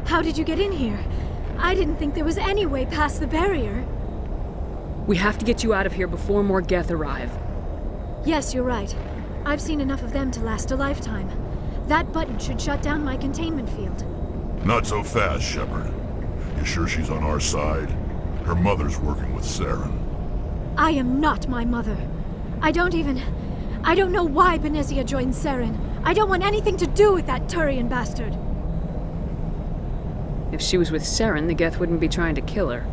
How did you get in here? I didn't think there was any way past the barrier. We have to get you out of here before more Geth arrive. Yes, you're right. I've seen enough of them to last a lifetime. That button should shut down my containment field. Not so fast, Shepard. You sure she's on our side? Her mother's working with Saren. I am not my mother. I don't know why Benezia joined Saren. I don't want anything to do with that Turian bastard. If she was with Saren, the Geth wouldn't be trying to kill her.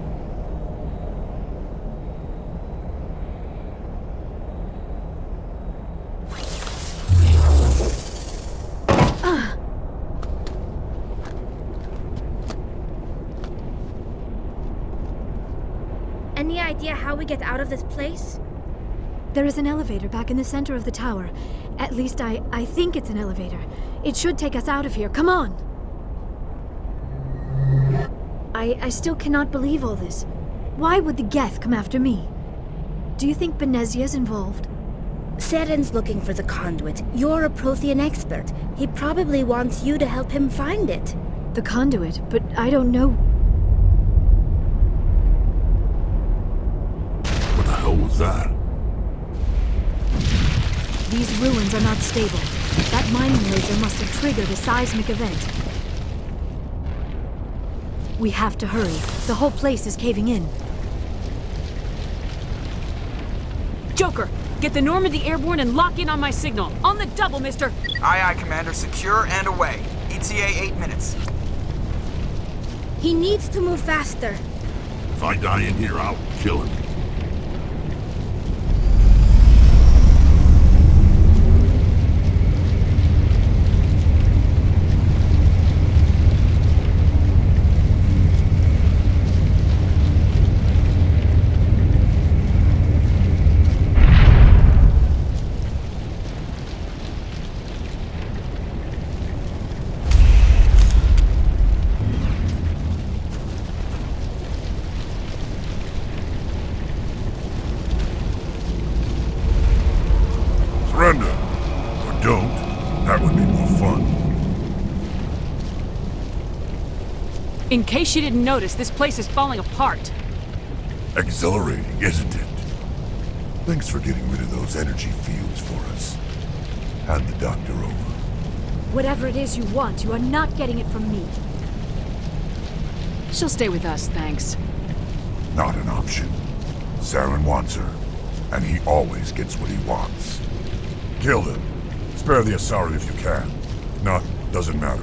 Any idea how we get out of this place? There is an elevator back in the center of the tower. At least I think it's an elevator. It should take us out of here. Come on! I still cannot believe all this. Why would the Geth come after me? Do you think Benezia's involved? Saren's looking for the conduit. You're a Prothean expert. He probably wants you to help him find it. The conduit, but I don't know. What the hell was that? These ruins are not stable. That mining laser must have triggered a seismic event. We have to hurry. The whole place is caving in. Joker, get the Normandy airborne and lock in on my signal. On the double, mister! Aye, aye, Commander. Secure and away. ETA 8 minutes. He needs to move faster. If I die in here, I'll kill him. Surrender. Or don't. That would be more fun. In case you didn't notice, this place is falling apart. Exhilarating, isn't it? Thanks for getting rid of those energy fields for us. Hand the doctor over. Whatever it is you want, you are not getting it from me. She'll stay with us, thanks. Not an option. Saren wants her, and he always gets what he wants. Kill him. Spare the Asari if you can. If not, doesn't matter.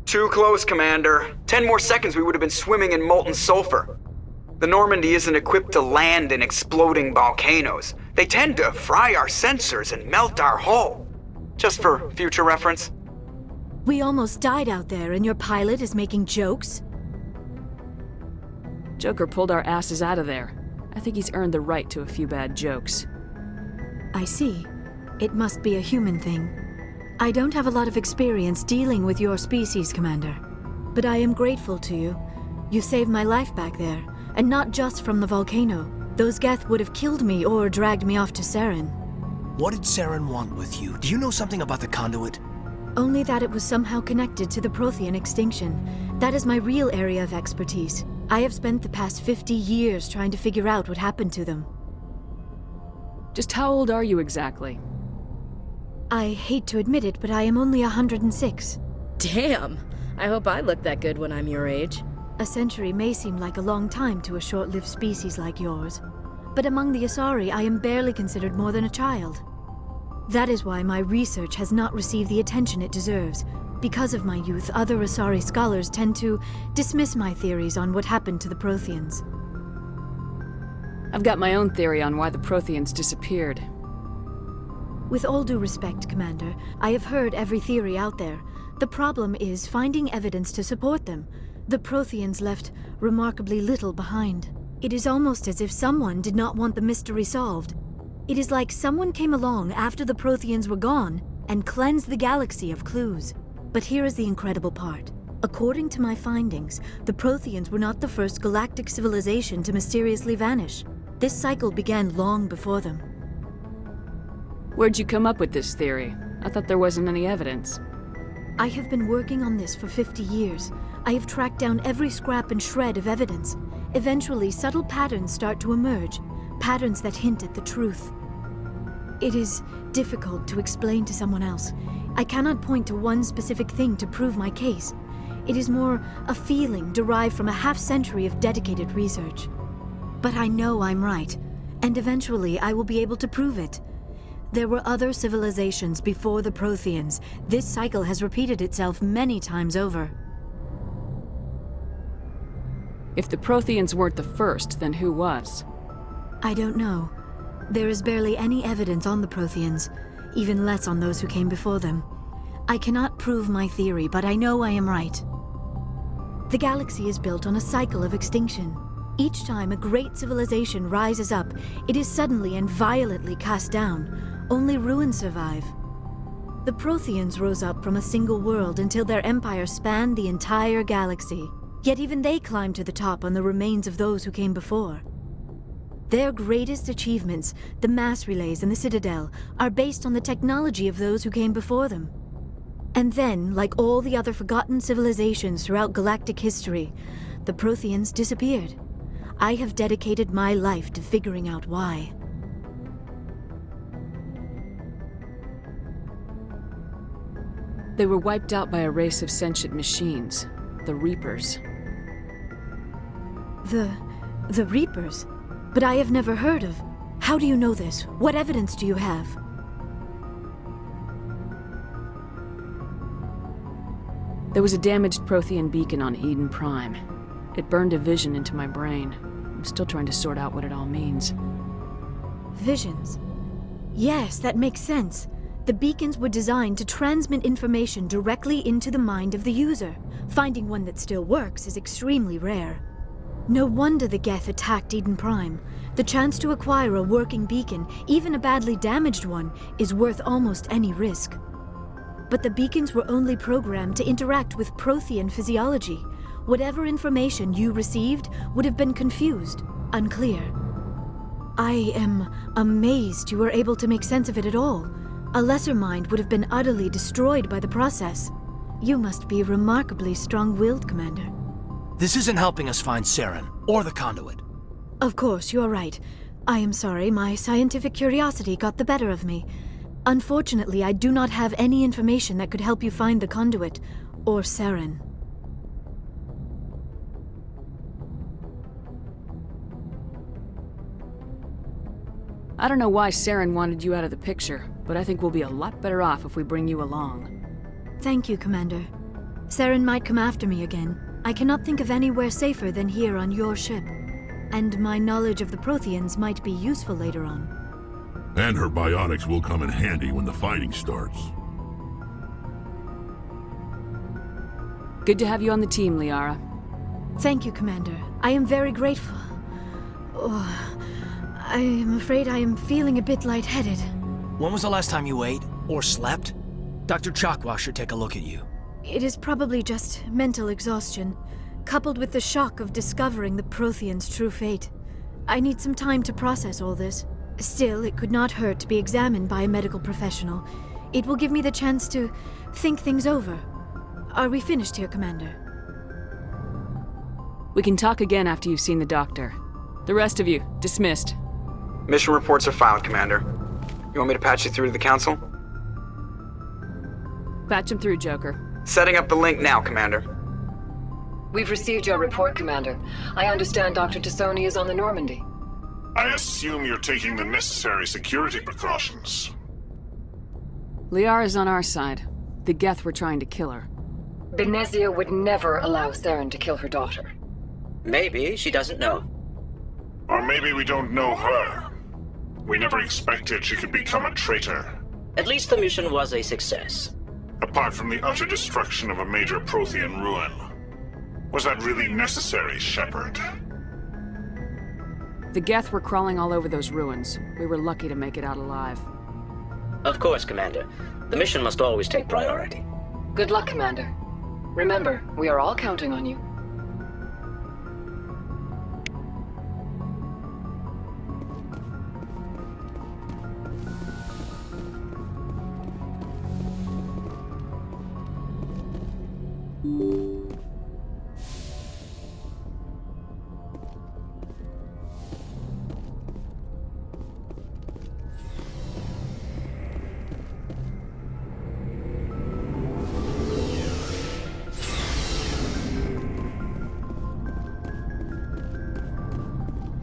Too close, Commander. 10 more seconds we would have been swimming in molten sulfur. The Normandy isn't equipped to land in exploding volcanoes. They tend to fry our sensors and melt our hull. Just for future reference. We almost died out there, and your pilot is making jokes? Joker pulled our asses out of there. I think he's earned the right to a few bad jokes. I see. It must be a human thing. I don't have a lot of experience dealing with your species, Commander. But I am grateful to you. You saved my life back there, and not just from the volcano. Those Geth would have killed me or dragged me off to Saren. What did Saren want with you? Do you know something about the conduit? Only that it was somehow connected to the Prothean extinction. That is my real area of expertise. I have spent the past 50 years trying to figure out what happened to them. Just how old are you exactly? I hate to admit it, but I am only 106. Damn! I hope I look that good when I'm your age. A century may seem like a long time to a short-lived species like yours, but among the Asari, I am barely considered more than a child. That is why my research has not received the attention it deserves. Because of my youth, other Asari scholars tend to dismiss my theories on what happened to the Protheans. I've got my own theory on why the Protheans disappeared. With all due respect, Commander, I have heard every theory out there. The problem is finding evidence to support them. The Protheans left remarkably little behind. It is almost as if someone did not want the mystery solved. It is like someone came along after the Protheans were gone and cleansed the galaxy of clues. But here is the incredible part. According to my findings, the Protheans were not the first galactic civilization to mysteriously vanish. This cycle began long before them. Where'd you come up with this theory? I thought there wasn't any evidence. I have been working on this for 50 years. I have tracked down every scrap and shred of evidence. Eventually, subtle patterns start to emerge, patterns that hint at the truth. It is difficult to explain to someone else. I cannot point to one specific thing to prove my case. It is more a feeling derived from a half-century of dedicated research. But I know I'm right, and eventually I will be able to prove it. There were other civilizations before the Protheans. This cycle has repeated itself many times over. If the Protheans weren't the first, then who was? I don't know. There is barely any evidence on the Protheans, even less on those who came before them. I cannot prove my theory, but I know I am right. The galaxy is built on a cycle of extinction. Each time a great civilization rises up, it is suddenly and violently cast down. Only ruins survive. The Protheans rose up from a single world until their empire spanned the entire galaxy. Yet even they climbed to the top on the remains of those who came before. Their greatest achievements, the mass relays and the Citadel, are based on the technology of those who came before them. And then, like all the other forgotten civilizations throughout galactic history, the Protheans disappeared. I have dedicated my life to figuring out why. They were wiped out by a race of sentient machines, the Reapers. The Reapers? But I have never heard of. How do you know this? What evidence do you have? There was a damaged Prothean beacon on Eden Prime. It burned a vision into my brain. I'm still trying to sort out what it all means. Visions. Yes, that makes sense. The beacons were designed to transmit information directly into the mind of the user. Finding one that still works is extremely rare. No wonder the Geth attacked Eden Prime. The chance to acquire a working beacon, even a badly damaged one, is worth almost any risk. But the beacons were only programmed to interact with Prothean physiology. Whatever information you received would have been confused, unclear. I am amazed you were able to make sense of it at all. A lesser mind would have been utterly destroyed by the process. You must be remarkably strong-willed, Commander. This isn't helping us find Saren, or the conduit. Of course, you are right. I am sorry, my scientific curiosity got the better of me. Unfortunately, I do not have any information that could help you find the conduit, or Saren. I don't know why Saren wanted you out of the picture, but I think we'll be a lot better off if we bring you along. Thank you, Commander. Saren might come after me again. I cannot think of anywhere safer than here on your ship. And my knowledge of the Protheans might be useful later on. And her biotics will come in handy when the fighting starts. Good to have you on the team, Liara. Thank you, Commander. I am very grateful. Oh, I am afraid I am feeling a bit lightheaded. When was the last time you ate? Or slept? Dr. Chakwa should take a look at you. It is probably just mental exhaustion, coupled with the shock of discovering the Protheans' true fate. I need some time to process all this. Still, it could not hurt to be examined by a medical professional. It will give me the chance to think things over. Are we finished here, Commander? We can talk again after you've seen the doctor. The rest of you, dismissed. Mission reports are filed, Commander. You want me to patch you through to the Council? Patch him through, Joker. Setting up the link now, Commander. We've received your report, Commander. I understand Dr. T'Soni is on the Normandy. I assume you're taking the necessary security precautions. Liara's on our side. The Geth were trying to kill her. Benezia would never allow Saren to kill her daughter. Maybe she doesn't know. Or maybe we don't know her. We never expected she could become a traitor. At least the mission was a success. Apart from the utter destruction of a major Prothean ruin. Was that really necessary, Shepard? The Geth were crawling all over those ruins. We were lucky to make it out alive. Of course, Commander. The mission must always take priority. Good luck, Commander. Remember, we are all counting on you.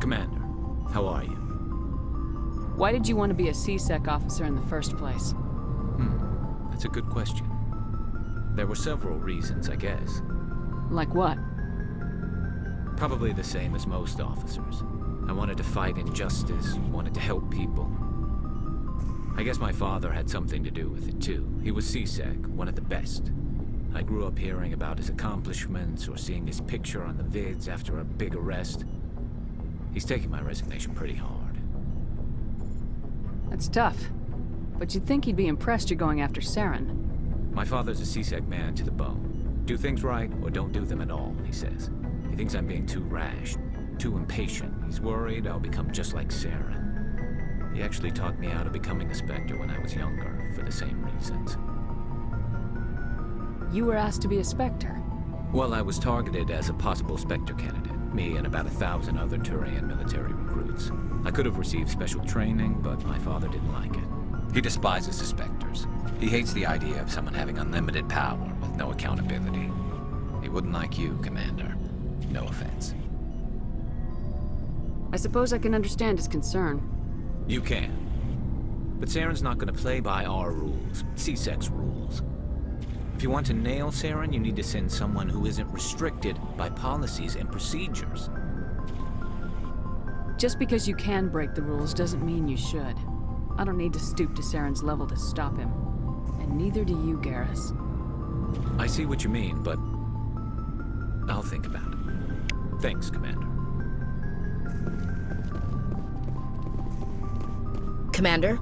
Commander, how are you? Why did you want to be a C-Sec officer in the first place? That's a good question. There were several reasons, I guess. Like what? Probably the same as most officers. I wanted to fight injustice, wanted to help people. I guess my father had something to do with it too. He was C-Sec, one of the best. I grew up hearing about his accomplishments or seeing his picture on the vids after a big arrest. He's taking my resignation pretty hard. That's tough. But you'd think he'd be impressed you're going after Saren. My father's a C-Sec man to the bone. Do things right or don't do them at all, he says. He thinks I'm being too rash, too impatient. He's worried I'll become just like Saren. He actually talked me out of becoming a Spectre when I was younger, for the same reasons. You were asked to be a Spectre? Well, I was targeted as a possible Spectre candidate. Me and about 1,000 other Turian military recruits. I could have received special training, but my father didn't like it. He despises the Spectres. He hates the idea of someone having unlimited power with no accountability. He wouldn't like you, Commander. No offense. I suppose I can understand his concern. You can. But Saren's not going to play by our rules, C-Sec's rules. If you want to nail Saren, you need to send someone who isn't restricted by policies and procedures. Just because you can break the rules doesn't mean you should. I don't need to stoop to Saren's level to stop him. And neither do you, Garrus. I see what you mean, but I'll think about it. Thanks, Commander. Commander?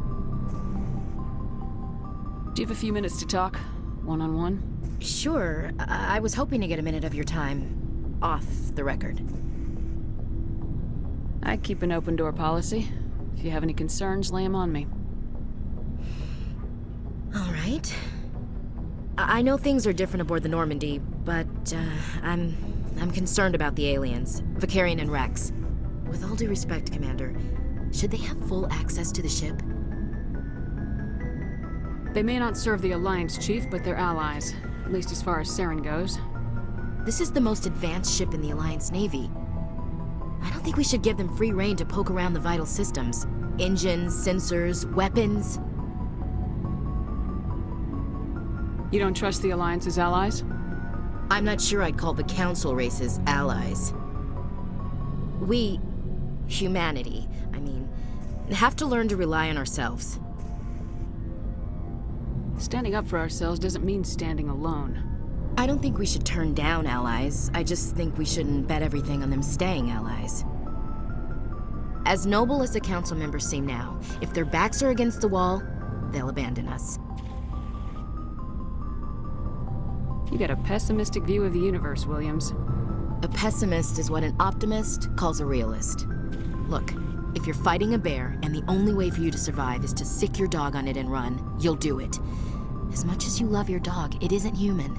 Do you have a few minutes to talk? One-on-one? Sure. I was hoping to get a minute of your time off the record. I keep an open-door policy. If you have any concerns, lay them on me. All right. I know things are different aboard the Normandy, but I'm concerned about the aliens, Vicarian and Rex. With all due respect, Commander, should they have full access to the ship? They may not serve the Alliance, Chief, but they're allies. At least as far as Saren goes. This is the most advanced ship in the Alliance Navy. I don't think we should give them free rein to poke around the vital systems. Engines, sensors, weapons. You don't trust the Alliance's allies? I'm not sure I'd call the Council races allies. We, humanity, have to learn to rely on ourselves. Standing up for ourselves doesn't mean standing alone. I don't think we should turn down allies. I just think we shouldn't bet everything on them staying allies. As noble as the Council members seem now, if their backs are against the wall, they'll abandon us. You got a pessimistic view of the universe, Williams. A pessimist is what an optimist calls a realist. Look, if you're fighting a bear and the only way for you to survive is to sick your dog on it and run, you'll do it. As much as you love your dog, it isn't human.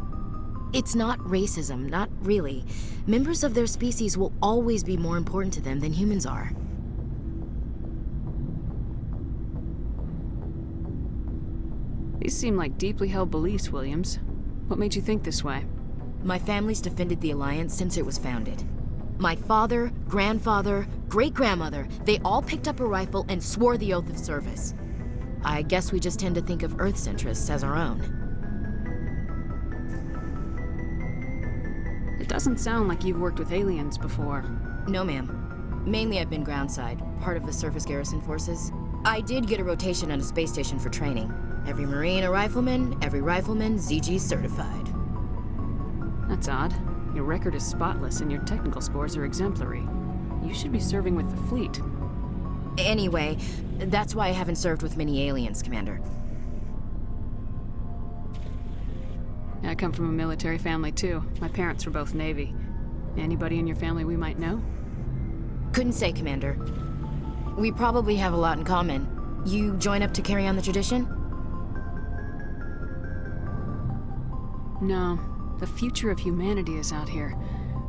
It's not racism, not really. Members of their species will always be more important to them than humans are. These seem like deeply held beliefs, Williams. What made you think this way? My family's defended the Alliance since it was founded. My father, grandfather, great-grandmother, they all picked up a rifle and swore the oath of service. I guess we just tend to think of Earth's interests as our own. It doesn't sound like you've worked with aliens before. No, ma'am. Mainly I've been groundside, part of the surface garrison forces. I did get a rotation on a space station for training. Every Marine a rifleman, every rifleman ZG certified. That's odd. Your record is spotless and your technical scores are exemplary. You should be serving with the fleet. Anyway, that's why I haven't served with many aliens, Commander. I come from a military family too. My parents were both Navy. Anybody in your family we might know? Couldn't say, Commander. We probably have a lot in common. You join up to carry on the tradition? No. The future of humanity is out here.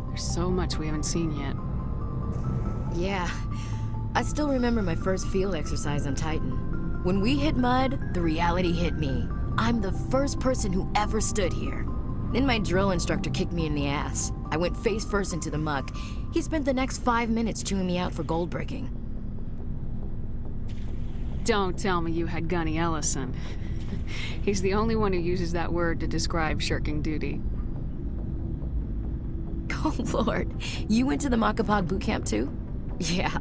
There's so much we haven't seen yet. Yeah. I still remember my first field exercise on Titan. When we hit mud, the reality hit me. I'm the first person who ever stood here. Then my drill instructor kicked me in the ass. I went face first into the muck. He spent the next 5 minutes chewing me out for gold bricking. Don't tell me you had Gunny Ellison. He's the only one who uses that word to describe shirking duty. Oh, Lord. You went to the Macapog boot camp, too? Yeah.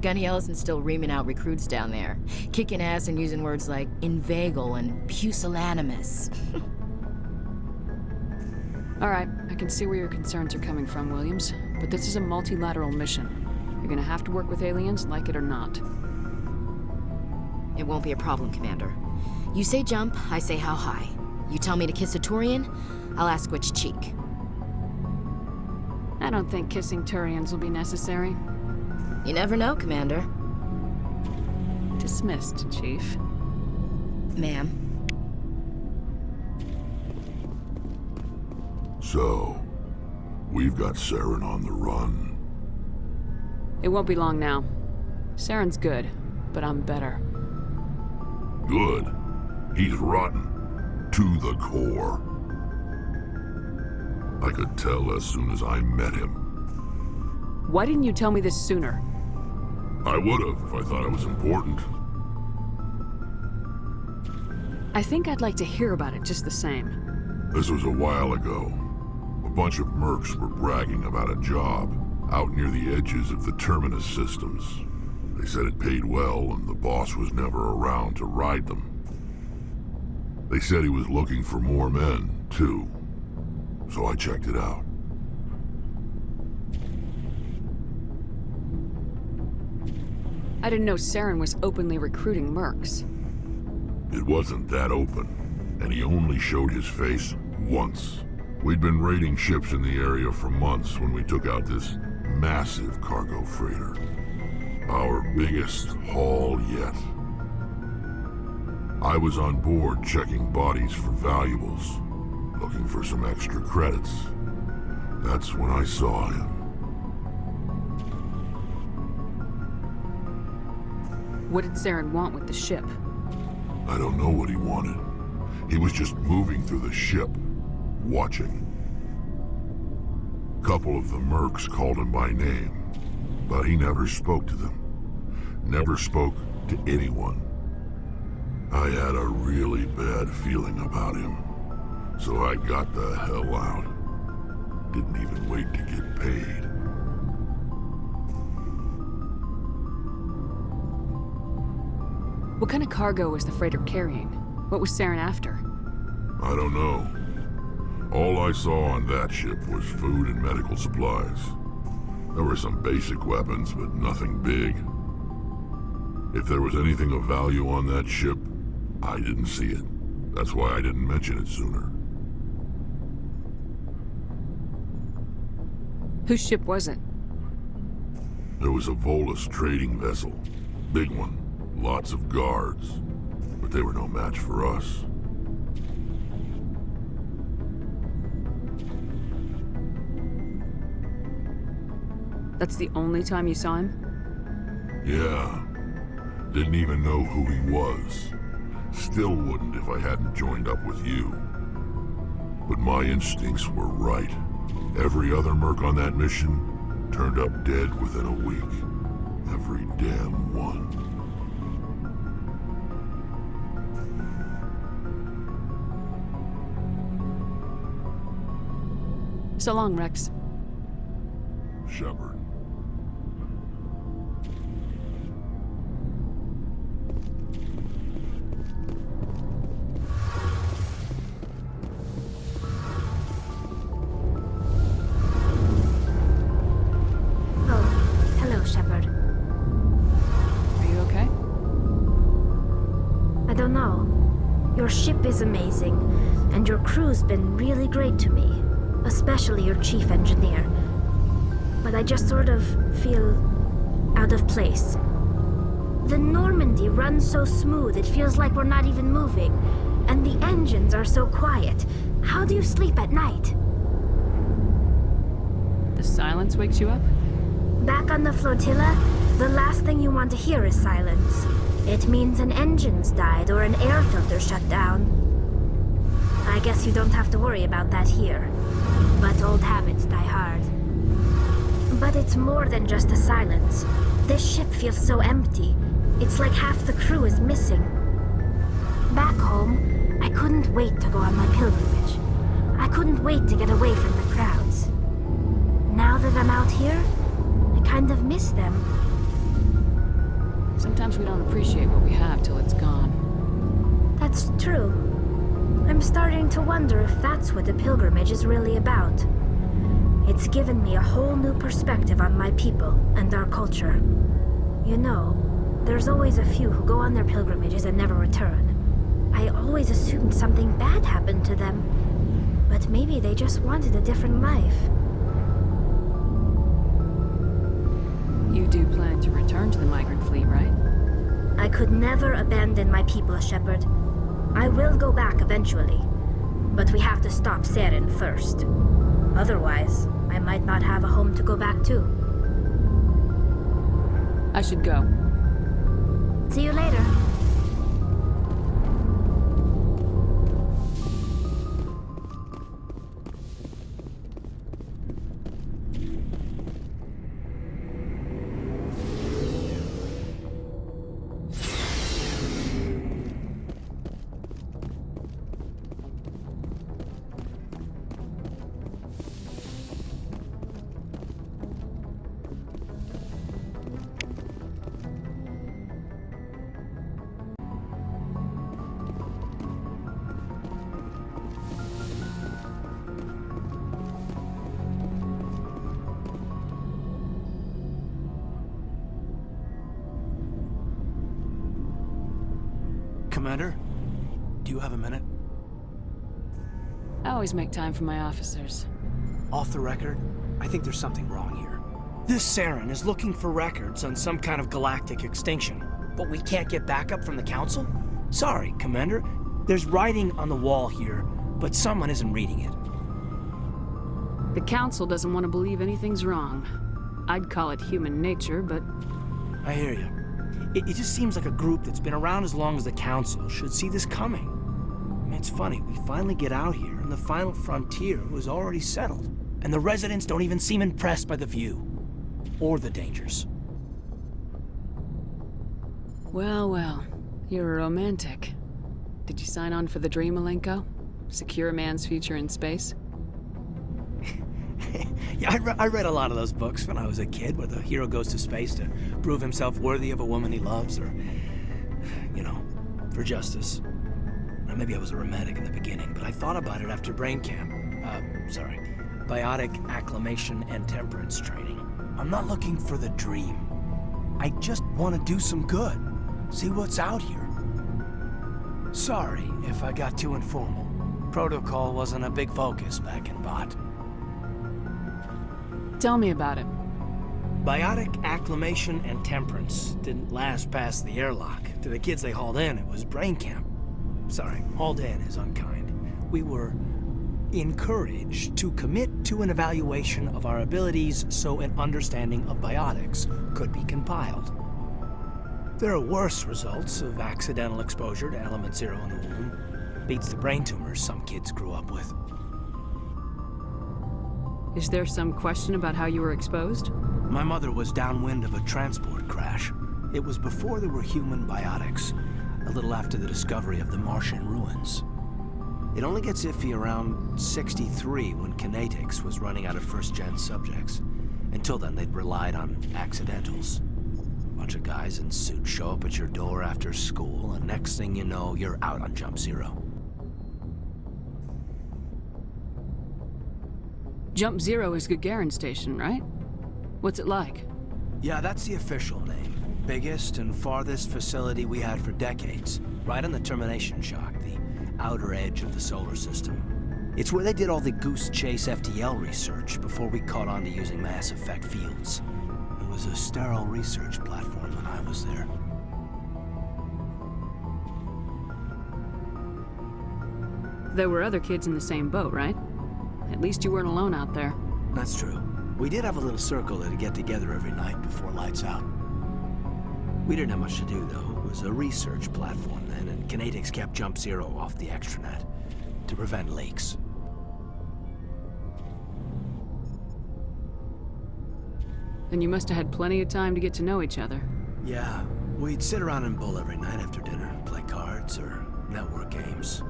Gunny Ellison's still reaming out recruits down there. Kicking ass and using words like inveigle and pusillanimous. All right, I can see where your concerns are coming from, Williams. But this is a multilateral mission. You're gonna have to work with aliens, like it or not. It won't be a problem, Commander. You say jump, I say how high. You tell me to kiss a Turian, I'll ask which cheek. I don't think kissing Turians will be necessary. You never know, Commander. Dismissed, Chief. Ma'am. So, we've got Saren on the run. It won't be long now. Saren's good, but I'm better. Good. He's rotten. To the core. I could tell as soon as I met him. Why didn't you tell me this sooner? I would've if I thought it was important. I think I'd like to hear about it just the same. This was a while ago. A bunch of mercs were bragging about a job out near the edges of the Terminus systems. They said it paid well and the boss was never around to ride them. They said he was looking for more men, too. So I checked it out. I didn't know Saren was openly recruiting mercs. It wasn't that open, and he only showed his face once. We'd been raiding ships in the area for months when we took out this massive cargo freighter. Our biggest haul yet. I was on board checking bodies for valuables, looking for some extra credits. That's when I saw him. What did Saren want with the ship? I don't know what he wanted. He was just moving through the ship, watching. A couple of the mercs called him by name, but he never spoke to them. Never spoke to anyone. I had a really bad feeling about him, so I got the hell out. Didn't even wait to get paid. What kind of cargo was the freighter carrying? What was Saren after? I don't know. All I saw on that ship was food and medical supplies. There were some basic weapons, but nothing big. If there was anything of value on that ship, I didn't see it. That's why I didn't mention it sooner. Whose ship was it? There was a Volus trading vessel. Big one. Lots of guards. But they were no match for us. That's the only time you saw him? Yeah. Didn't even know who he was. Still wouldn't if I hadn't joined up with you. But my instincts were right. Every other merc on that mission turned up dead within a week. Every damn one. So long, Rex. Shepard. Your ship is amazing, and your crew's been really great to me, especially your chief engineer. But I just sort of feel out of place. The Normandy runs so smooth it feels like we're not even moving, and the engines are so quiet. How do you sleep at night? The silence wakes you up? Back on the flotilla, the last thing you want to hear is silence. It means an engine's died or an air filter shut down. I guess you don't have to worry about that here. But old habits die hard. But it's more than just the silence. This ship feels so empty. It's like half the crew is missing. Back home, I couldn't wait to go on my pilgrimage. I couldn't wait to get away from the crowds. Now that I'm out here, I kind of miss them. Sometimes we don't appreciate what we have till it's gone. That's true. I'm starting to wonder if that's what the pilgrimage is really about. It's given me a whole new perspective on my people and our culture. You know, there's always a few who go on their pilgrimages and never return. I always assumed something bad happened to them. But maybe they just wanted a different life. You do plan to return to the migrant fleet, right? I could never abandon my people, Shepard. I will go back eventually. But we have to stop Saren first. Otherwise, I might not have a home to go back to. I should go. See you later. Commander, do you have a minute? I always make time for my officers. Off the record, I think there's something wrong here. This Saren is looking for records on some kind of galactic extinction, but we can't get backup from the Council? Sorry, Commander. There's writing on the wall here, but someone isn't reading it. The Council doesn't want to believe anything's wrong. I'd call it human nature, but... I hear you. It just seems like a group that's been around as long as the Council should see this coming. I mean, it's funny, we finally get out here, and the final frontier was already settled. And the residents don't even seem impressed by the view. Or the dangers. Well, well. You're a romantic. Did you sign on for the dream, Malenko? Secure a man's future in space? Yeah, I read a lot of those books when I was a kid, where the hero goes to space to prove himself worthy of a woman he loves, or, you know, for justice. Or maybe I was a romantic in the beginning, but I thought about it after brain camp. Biotic acclimation and temperance training. I'm not looking for the dream. I just want to do some good. See what's out here. Sorry if I got too informal. Protocol wasn't a big focus back in Bot. Tell me about it. Biotic acclimation and temperance didn't last past the airlock. To the kids they hauled in, it was brain camp. Sorry, hauled in is unkind. We were encouraged to commit to an evaluation of our abilities so an understanding of biotics could be compiled. There are worse results of accidental exposure to element 0 in the womb. Beats the brain tumors some kids grew up with. Is there some question about how you were exposed? My mother was downwind of a transport crash. It was before there were human biotics, a little after the discovery of the Martian ruins. It only gets iffy around 63 when Kinetics was running out of first-gen subjects. Until then, they'd relied on accidentals. Bunch of guys in suits show up at your door after school, and next thing you know, you're out on Jump Zero. Jump Zero is Gagarin Station, right? What's it like? Yeah, that's the official name. Biggest and farthest facility we had for decades. Right on the termination shock, the outer edge of the solar system. It's where they did all the Goose Chase FTL research before we caught on to using mass effect fields. It was a sterile research platform when I was there. There were other kids in the same boat, right? At least you weren't alone out there. That's true. We did have a little circle that'd get together every night before lights out. We didn't have much to do, though. It was a research platform then, and Kinetics kept Jump Zero off the extranet to prevent leaks. Then you must have had plenty of time to get to know each other. Yeah, we'd sit around and bull every night after dinner, play cards or network games.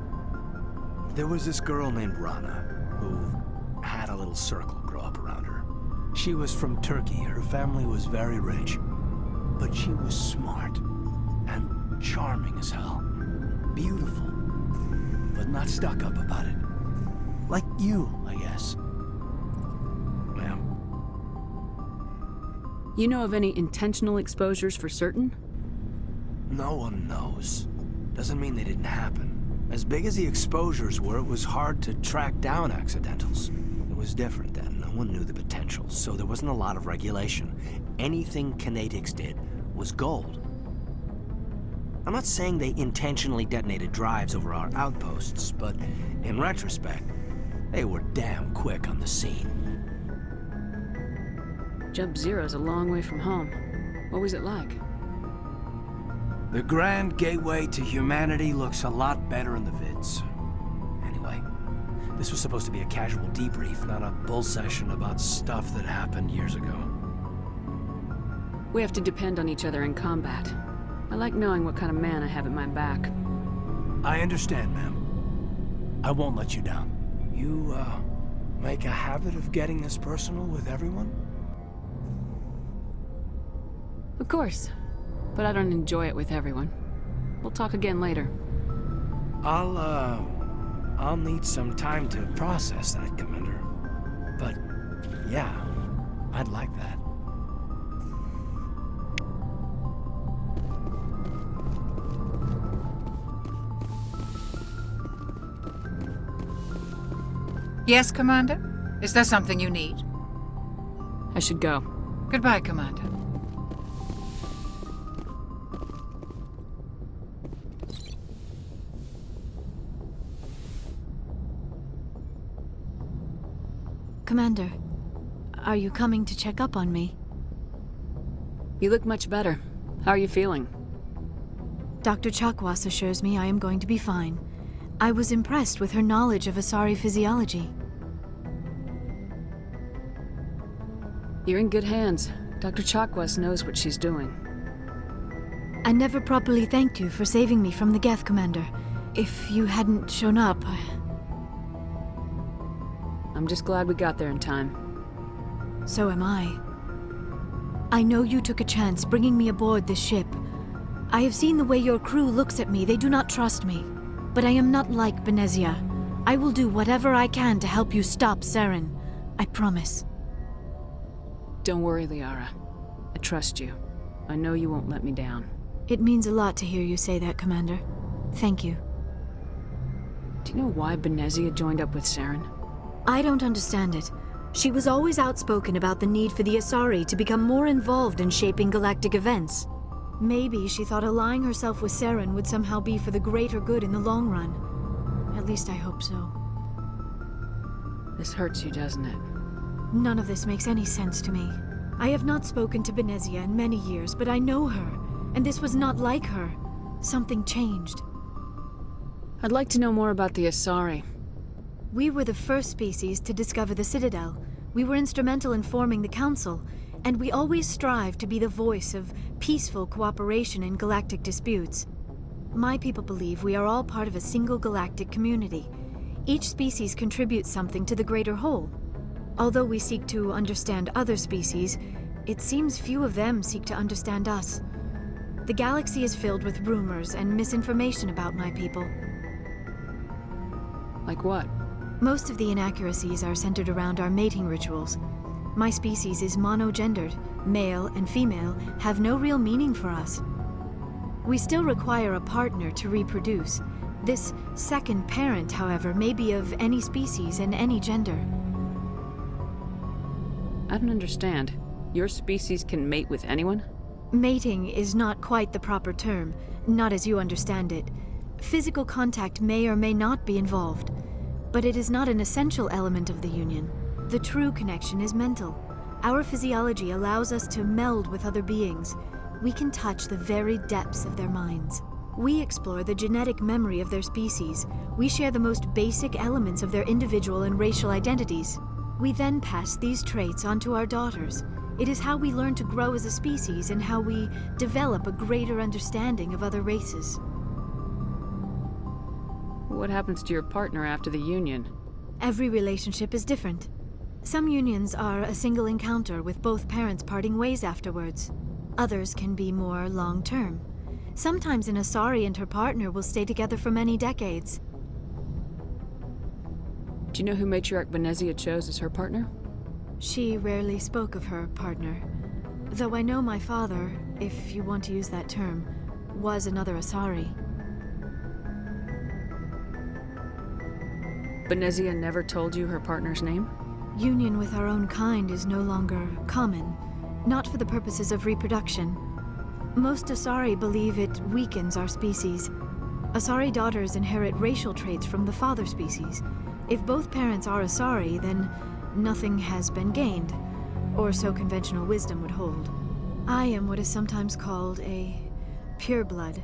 There was this girl named Rana, who had a little circle grow up around her. She was from Turkey. Her family was very rich. But she was smart and charming as hell. Beautiful, but not stuck up about it. Like you, I guess. Ma'am? You know of any intentional exposures for certain? No one knows. Doesn't mean they didn't happen. As big as the exposures were, it was hard to track down accidentals. It was different then. No one knew the potential, so there wasn't a lot of regulation. Anything Kinetics did was gold. I'm not saying they intentionally detonated drives over our outposts, but in retrospect, they were damn quick on the scene. Jump Zero's a long way from home. What was it like? The grand gateway to humanity looks a lot better in the vids. Anyway, this was supposed to be a casual debrief, not a bull session about stuff that happened years ago. We have to depend on each other in combat. I like knowing what kind of man I have at my back. I understand, ma'am. I won't let you down. You, make a habit of getting this personal with everyone? Of course. But I don't enjoy it with everyone. We'll talk again later. I'll need some time to process that, Commander. But, yeah, I'd like that. Yes, Commander? Is there something you need? I should go. Goodbye, Commander. Commander, are you coming to check up on me? You look much better. How are you feeling? Dr. Chakwas assures me I am going to be fine. I was impressed with her knowledge of Asari physiology. You're in good hands. Dr. Chakwas knows what she's doing. I never properly thanked you for saving me from the Geth, Commander. If you hadn't shown up, I'm just glad we got there in time. So am I. I know you took a chance bringing me aboard this ship. I have seen the way your crew looks at me. They do not trust me. But I am not like Benezia. I will do whatever I can to help you stop Saren. I promise. Don't worry, Liara. I trust you. I know you won't let me down. It means a lot to hear you say that, Commander. Thank you. Do you know why Benezia joined up with Saren? I don't understand it. She was always outspoken about the need for the Asari to become more involved in shaping galactic events. Maybe she thought allying herself with Saren would somehow be for the greater good in the long run. At least I hope so. This hurts you, doesn't it? None of this makes any sense to me. I have not spoken to Benezia in many years, but I know her, and this was not like her. Something changed. I'd like to know more about the Asari. We were the first species to discover the Citadel. We were instrumental in forming the Council, and we always strive to be the voice of peaceful cooperation in galactic disputes. My people believe we are all part of a single galactic community. Each species contributes something to the greater whole. Although we seek to understand other species, it seems few of them seek to understand us. The galaxy is filled with rumors and misinformation about my people. Like what? Most of the inaccuracies are centered around our mating rituals. My species is monogendered. Male and female have no real meaning for us. We still require a partner to reproduce. This second parent, however, may be of any species and any gender. I don't understand. Your species can mate with anyone? Mating is not quite the proper term, not as you understand it. Physical contact may or may not be involved, but it is not an essential element of the union. The true connection is mental. Our physiology allows us to meld with other beings. We can touch the very depths of their minds. We explore the genetic memory of their species. We share the most basic elements of their individual and racial identities. We then pass these traits on to our daughters. It is how we learn to grow as a species and how we develop a greater understanding of other races. What happens to your partner after the union? Every relationship is different. Some unions are a single encounter with both parents parting ways afterwards. Others can be more long-term. Sometimes an Asari and her partner will stay together for many decades. Do you know who Matriarch Benezia chose as her partner? She rarely spoke of her partner. Though I know my father, if you want to use that term, was another Asari. Benezia never told you her partner's name? Union with our own kind is no longer common, not for the purposes of reproduction. Most Asari believe it weakens our species. Asari daughters inherit racial traits from the father species. If both parents are Asari, then nothing has been gained, or so conventional wisdom would hold. I am what is sometimes called a pureblood,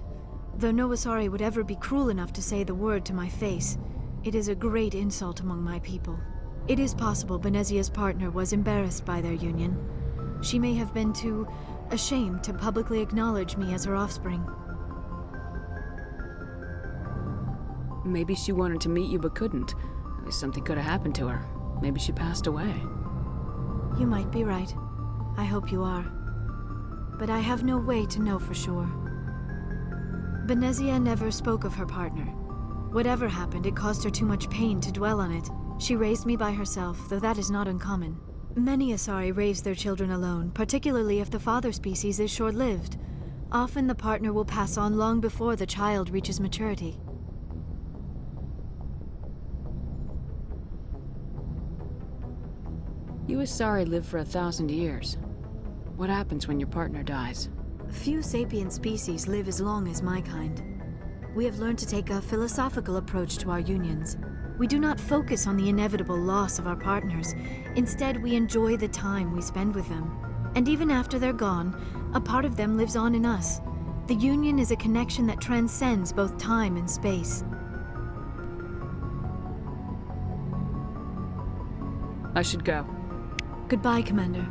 though no Asari would ever be cruel enough to say the word to my face. It is a great insult among my people. It is possible Benezia's partner was embarrassed by their union. She may have been too ashamed to publicly acknowledge me as her offspring. Maybe she wanted to meet you but couldn't. Something could have happened to her. Maybe she passed away. You might be right. I hope you are. But I have no way to know for sure. Benezia never spoke of her partner. Whatever happened, it caused her too much pain to dwell on it. She raised me by herself, though that is not uncommon. Many Asari raise their children alone, particularly if the father species is short-lived. Often the partner will pass on long before the child reaches maturity. You Asari live for 1,000 years. What happens when your partner dies? Few sapient species live as long as my kind. We have learned to take a philosophical approach to our unions. We do not focus on the inevitable loss of our partners. Instead, we enjoy the time we spend with them. And even after they're gone, a part of them lives on in us. The union is a connection that transcends both time and space. I should go. Goodbye, Commander.